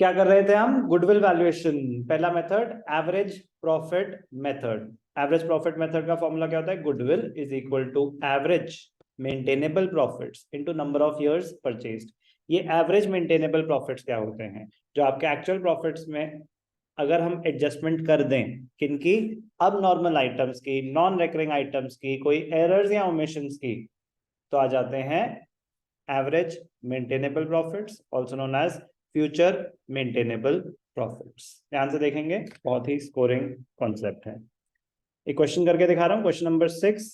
क्या कर रहे थे हम? Goodwill valuation. पहला method average profit method. Average profit method का फॉर्मूला क्या होता है? Goodwill is equal to average maintainable profits into number of years purchased. ये एवरेज मेंटेनेबल प्रॉफिट्स क्या होते हैं? जो आपके एक्चुअल प्रॉफिट्स में अगर हम एडजस्टमेंट कर दें, किनकी? अब नॉर्मल आइटम्स की, नॉन रेकरिंग आइटम्स की, कोई एरर्स या ओमिशंस की, तो आ जाते हैं average maintainable profits, also known as future maintainable profits. ध्यान से देखेंगे, बहुत ही स्कोरिंग कॉन्सेप्ट है। एक क्वेश्चन करके दिखा रहा हूं, question number 6।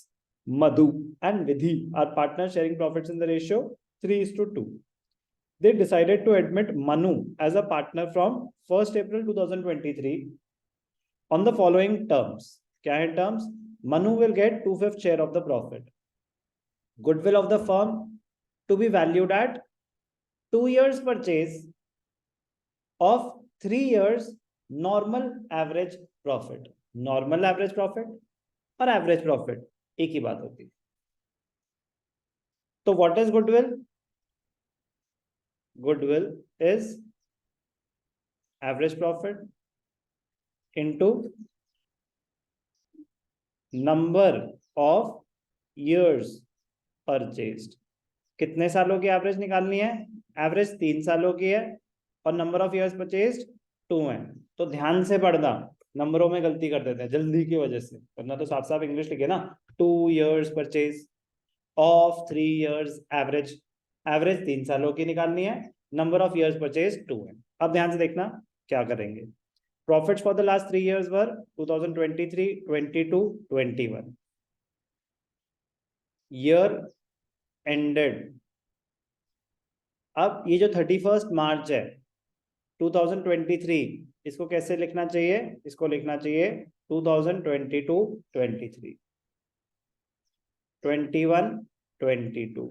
Madhu and Vidhi are partner sharing profits in the ratio 3:2. They decided to admit Manu as a partner from 1st April 2023 on the following terms. क्या है terms? Manu will get 2/5 share of the profit. Goodwill of the firm to be valued at 2 years purchase of 3 years normal average profit. Normal average profit और average profit एक ही बात होती है। तो what is goodwill? Goodwill is average profit into number of years purchased. कितने सालों की average निकालनी है? एवरेज 3 सालों की है और नंबर ऑफ इयर्स परचेज्ड 2 है। तो ध्यान से पढ़ना, नंबरों में गलती कर देते हैं जल्दी की वजह से, वरना तो साफ साफ इंग्लिश लिखे ना, 2 years purchase of 3 years average. Average 3 सालों की निकालनी है, नंबर ऑफ इयर्स परचेज 2 है। अब ध्यान से देखना क्या करेंगे। Profits for the last 3 years were 2023, 22, 21. Year ended. अब ये जो 31 मार्च है 2023, इसको कैसे लिखना चाहिए? इसको लिखना चाहिए 2022, 23, 21, 22,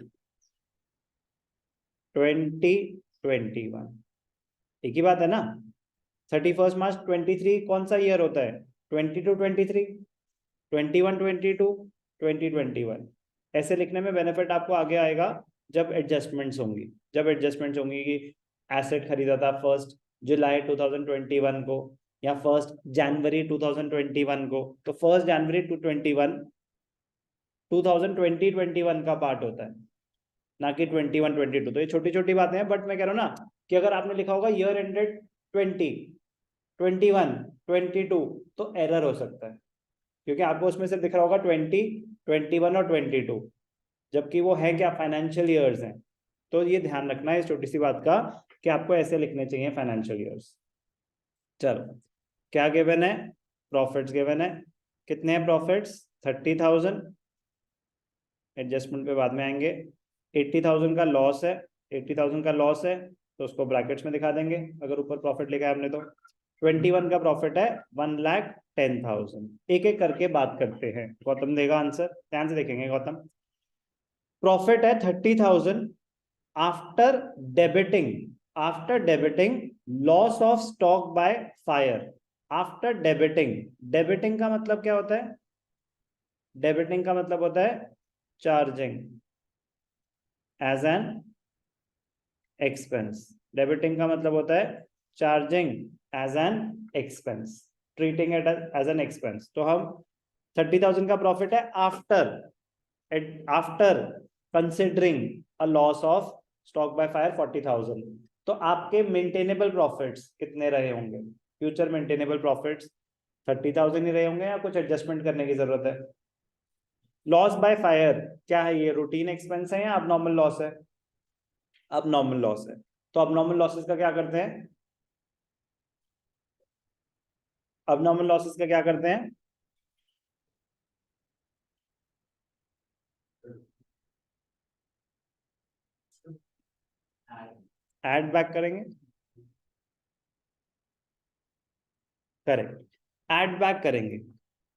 20, 21। एक ही बात है ना। 31 मार्च 23 कौन सा ईयर होता है? 22, 23, 21, 22, 20, 21। ऐसे लिखने में बेनिफिट आपको आगे आएगा जब एडजस्टमेंट्स होंगी। जब एडजस्टमेंट्स होंगी कि एसेट खरीदा था 1 जुलाई 2021 को या 1 जनवरी 2021 को, तो 1 जनवरी 2021 2020-21 का पार्ट होता है, ना कि 21-22। तो ये छोटी छोटी बातें हैं, बट मैं कह रहा हूँ ना कि अगर आपने लिखा होगा ईयर एंडेड 20, 21, 22, तो एरर हो सकता है, क्योंकि आपको उसमें सिर्फ दिख रहा होगा 20, 21 और 22, जबकि वो है क्या? फाइनेंशियल ईयर्स हैं। तो ये ध्यान रखना है इस छोटी सी बात का कि आपको ऐसे लिखने चाहिए फाइनेंशियल ईयर्स। चलो, क्या गिवन है? प्रॉफिट्स गिवन है। कितने हैं प्रॉफिट्स? 30,000। एडजस्टमेंट पे बाद में आएंगे। 80,000 का लॉस है। 80,000 का लॉस है तो उसको ब्रैकेट्स में दिखा देंगे अगर ऊपर प्रॉफिट लिखा है हमने तो। 21 का प्रॉफिट है 1,10,000। एक एक करके बात करते हैं। गौतम देगा आंसर, ध्यान से देखेंगे गौतम। प्रॉफिट है 30,000 after debiting, after debiting loss of stock by fire. After debiting, debiting का मतलब क्या होता है? डेबिटिंग का मतलब होता है charging as an expense. Debiting का मतलब होता है charging as an expense, treating it as an expense. तो हम 30,000 का प्रॉफिट है after, after considering a loss of stock by fire 40,000। तो आपके मेंटेनेबल प्रॉफिट्स कितने रहे होंगे? फ्यूचर मेंटेनेबल प्रॉफिट्स 30,000 ही रहे होंगे या कुछ एडजस्टमेंट करने की जरूरत है? लॉस बाय फायर क्या है? ये रूटीन एक्सपेंस है या अब नॉर्मल लॉस है? अब नॉर्मल लॉस है। तो अब नॉर्मल लॉसेस का क्या करते हैं? अब नॉर्मल लॉसेस का क्या करते हैं? ऐड बैक करेंगे। करेक्ट, ऐड बैक करेंगे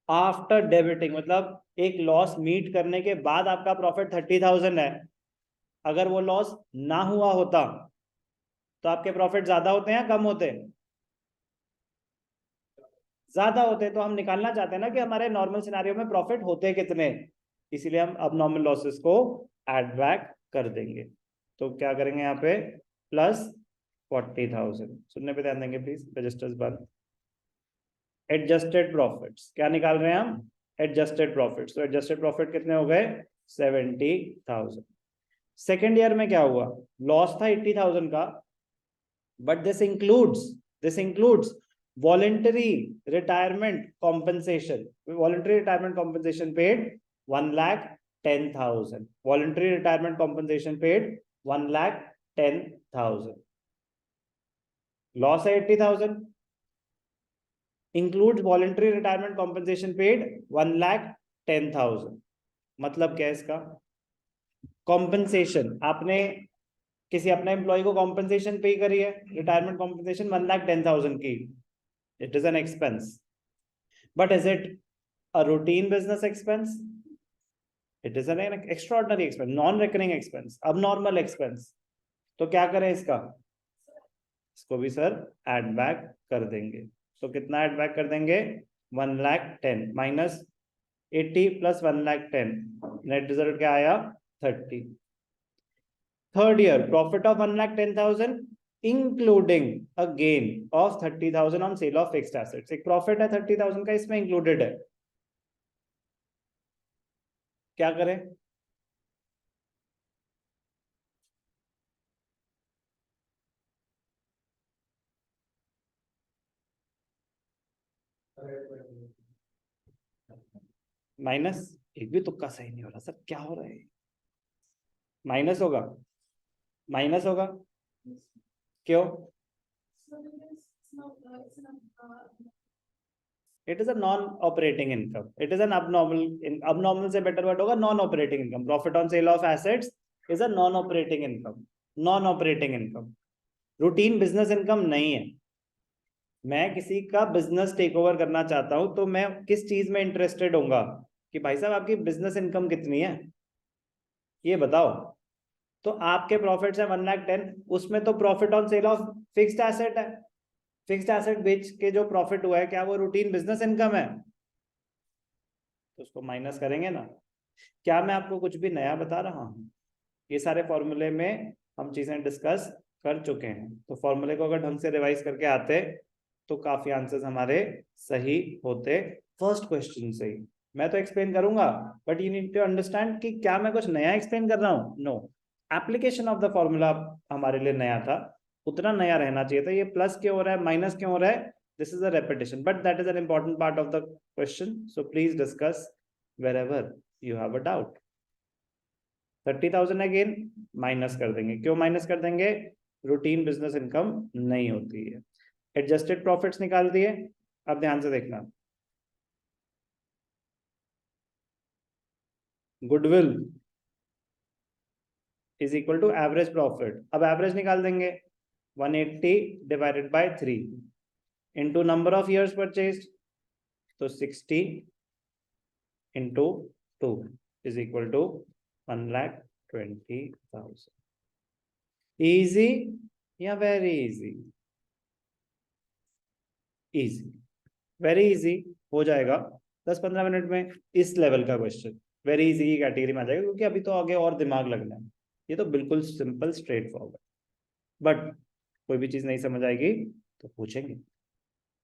आफ्टर डेबिटिंग। मतलब एक लॉस मीट करने के बाद आपका प्रॉफिट 30,000 है। अगर वो लॉस ना हुआ होता तो आपके प्रॉफिट ज्यादा होते हैं या कम होते? ज्यादा होते। तो हम निकालना चाहते हैं ना कि हमारे नॉर्मल सिनेरियो में प्रॉफिट होते कितने, इसीलिए हम अब नॉर्मल लॉसेस को ऐड बैक कर देंगे। तो क्या करेंगे यहाँ पे? प्लस 40,000। सुनने पे ध्यान देंगे प्लीज, रजिस्टर्स बंद। एडजस्टेड प्रॉफिट्स क्या निकाल रहे हैं हम? Adjusted profits. तो एडजस्टेड प्रॉफिट कितने हो गए? 70,000। सेकेंड ईयर में क्या हुआ? लॉस था 80,000 का, but this includes voluntary retirement compensation. Voluntary retirement compensation paid 1,10,000. Voluntary retirement compensation paid 1,10,000. Loss है 80,000, includes voluntary retirement compensation paid 1,10,000. मतलब क्या है इसका? कॉम्पनसेशन, आपने किसी अपने एम्प्लॉय को कॉम्पनसेशन पे करी है, रिटायरमेंट कॉम्पनसेशन 1,10,000 की. It is an expense. But is it a routine business expense? It is an extraordinary expense, non-recurring expense, abnormal expense. तो क्या करें इसका? इसको भी सर एड बैक कर देंगे. तो कितना एड बैक कर देंगे? 1,10,000 माइनस 80 प्लस 1,10,000, नेट रिजल्ट क्या आया? 30. Third year profit of 1,10,000 including a gain of 30,000 on sale of fixed assets. एक प्रॉफिट है 30,000 का, इसमें इंक्लूडेड है. क्या करें? माइनस. एक भी तुक्का सही नहीं हो रहा सर, क्या हो रहा है? माइनस होगा, माइनस होगा. क्यों? It is a non operating income. It is an abnormal. abnormal से बेटर वर्ड होगा non operating income. Profit on sale of assets is a non operating income. Non operating income routine business income नहीं है. मैं किसी का business take over करना चाहता हूं तो मैं किस चीज में इंटरेस्टेड होऊंगा कि भाई साहब आपकी बिजनेस इनकम कितनी है ये बताओ. तो आपके प्रॉफिट्स है 1,10,000, उसमें तो profit on sale of fixed asset है. फिक्स्ड एसेट बेच के जो प्रॉफिट हुआ है, क्या वो रूटीन बिजनेस इनकम है? तो उसको माइनस करेंगे ना. क्या मैं आपको कुछ भी नया बता रहा हूँ? ये सारे फॉर्मूले में हम चीजें डिस्कस कर चुके हैं. तो फॉर्मूले को अगर ढंग से रिवाइज करके आते तो काफी आंसर्स हमारे सही होते फर्स्ट क्वेश्चन से ही. मैं तो एक्सप्लेन करूंगा, but you need to understand कि क्या मैं कुछ नया एक्सप्लेन कर रहा हूँ? No. Application of the formula हमारे लिए नया था, उतना नया रहना चाहिए था. ये प्लस क्यों हो रहा है, माइनस क्यों हो रहा है? This is a repetition, but that is an important part of the question. So please discuss wherever you have a doubt. 30,000 again minus कर देंगे. क्यों माइनस कर देंगे? रूटीन बिजनेस इनकम नहीं होती है. एडजस्टेड प्रॉफिट्स निकाल दिए. अब ध्यान से देखना, goodwill is equal to average profit. अब एवरेज निकाल देंगे. 180 divided by 3 into number of years purchase, तो 60 into 2 is equal to 1,20,000. Easy या very easy? Easy, very easy हो जाएगा 10-15 मिनट में. इस लेवल का क्वेश्चन वेरी इजी की कैटेगरी में आ जाएगा, क्योंकि अभी तो आगे और दिमाग लगना है. ये तो बिल्कुल सिंपल स्ट्रेट फॉरवर्ड. बट कोई भी चीज नहीं समझ आएगी तो पूछेंगे.